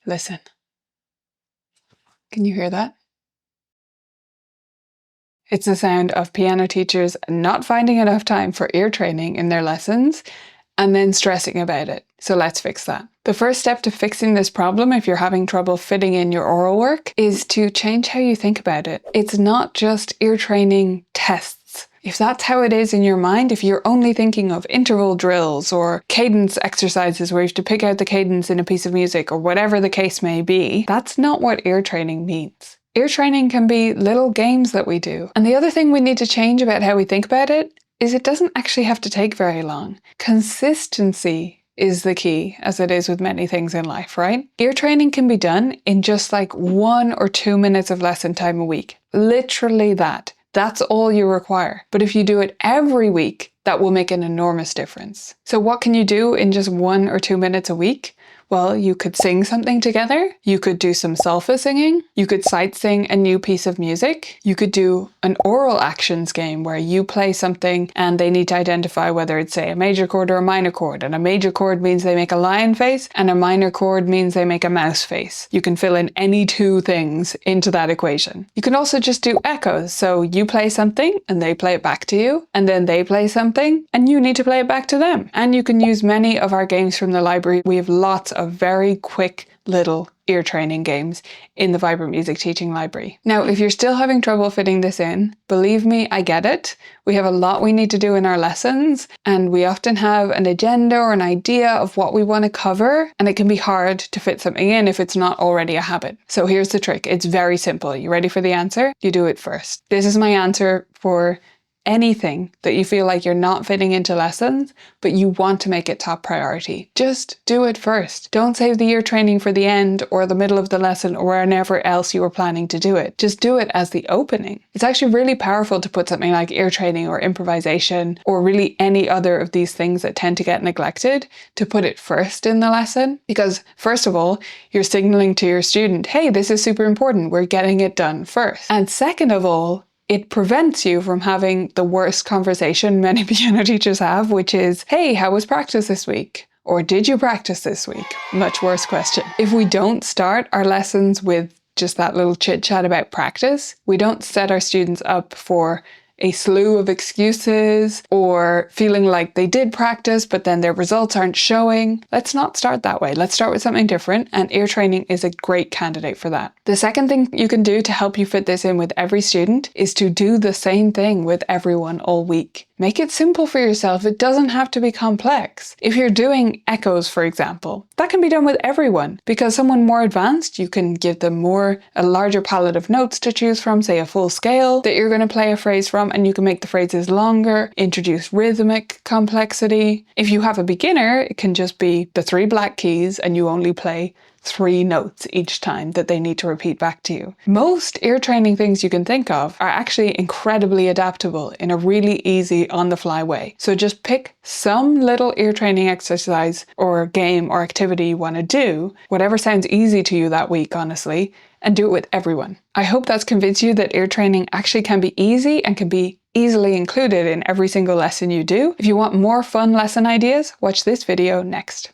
Listen. Can you hear that? It's the sound of piano teachers not finding enough time for ear training in their lessons and then stressing about it. So let's fix that. The first step to fixing this problem, if you're having trouble fitting in your oral work, is to change how you think about it. It's not just ear training tests. If that's how it is in your mind, if you're only thinking of interval drills or cadence exercises where you have to pick out the cadence in a piece of music or whatever the case may be, that's not what ear training means. Ear training can be little games that we do. And the other thing we need to change about how we think about it is it doesn't actually have to take very long. Consistency is the key, as it is with many things in life, right? Ear training can be done in just like 1 or 2 minutes of lesson time a week. Literally that. That's all you require. But if you do it every week, that will make an enormous difference. So what can you do in just 1 or 2 minutes a week? Well, you could sing something together. You could do some solfa singing. You could sight sing a new piece of music. You could do an aural actions game where you play something and they need to identify whether it's, say, a major chord or a minor chord. And a major chord means they make a lion face and a minor chord means they make a mouse face. You can fill in any 2 things into that equation. You can also just do echoes. So you play something and they play it back to you, and then they play something and you need to play it back to them. And you can use many of our games from the library. We have lots of very quick little ear training games in the Vibrant Music Teaching Library. Now, if you're still having trouble fitting this in, believe me, I get it. We have a lot we need to do in our lessons, and we often have an agenda or an idea of what we want to cover, and it can be hard to fit something in if it's not already a habit. So here's the trick. It's very simple. You ready for the answer? You do it first. This is my answer for anything that you feel like you're not fitting into lessons, but you want to make it top priority. Just do it first. Don't save the ear training for the end or the middle of the lesson or whenever else you were planning to do it. Just do it as the opening. It's actually really powerful to put something like ear training or improvisation or really any other of these things that tend to get neglected to put it first in the lesson, because first of all, you're signaling to your student, hey, this is super important. We're getting it done first. And second of all, it prevents you from having the worst conversation many piano teachers have, which is, hey, how was practice this week? Or did you practice this week? Much worse question. If we don't start our lessons with just that little chit chat about practice, we don't set our students up for a slew of excuses or feeling like they did practice but then their results aren't showing. Let's not start that way. Let's start with something different, and ear training is a great candidate for that. The second thing you can do to help you fit this in with every student is to do the same thing with everyone all week. Make it simple for yourself. It doesn't have to be complex. If you're doing echoes, for example, that can be done with everyone, because someone more advanced, you can give them a larger palette of notes to choose from, say a full scale that you're going to play a phrase from, and you can make the phrases longer, introduce rhythmic complexity. If you have a beginner, it can just be the 3 black keys and you only play 3 notes each time that they need to repeat back to you. Most ear training things you can think of are actually incredibly adaptable in a really easy on-the-fly way. So just pick some little ear training exercise or game or activity you want to do, whatever sounds easy to you that week, honestly, and do it with everyone. I hope that's convinced you that ear training actually can be easy and can be easily included in every single lesson you do. If you want more fun lesson ideas, watch this video next.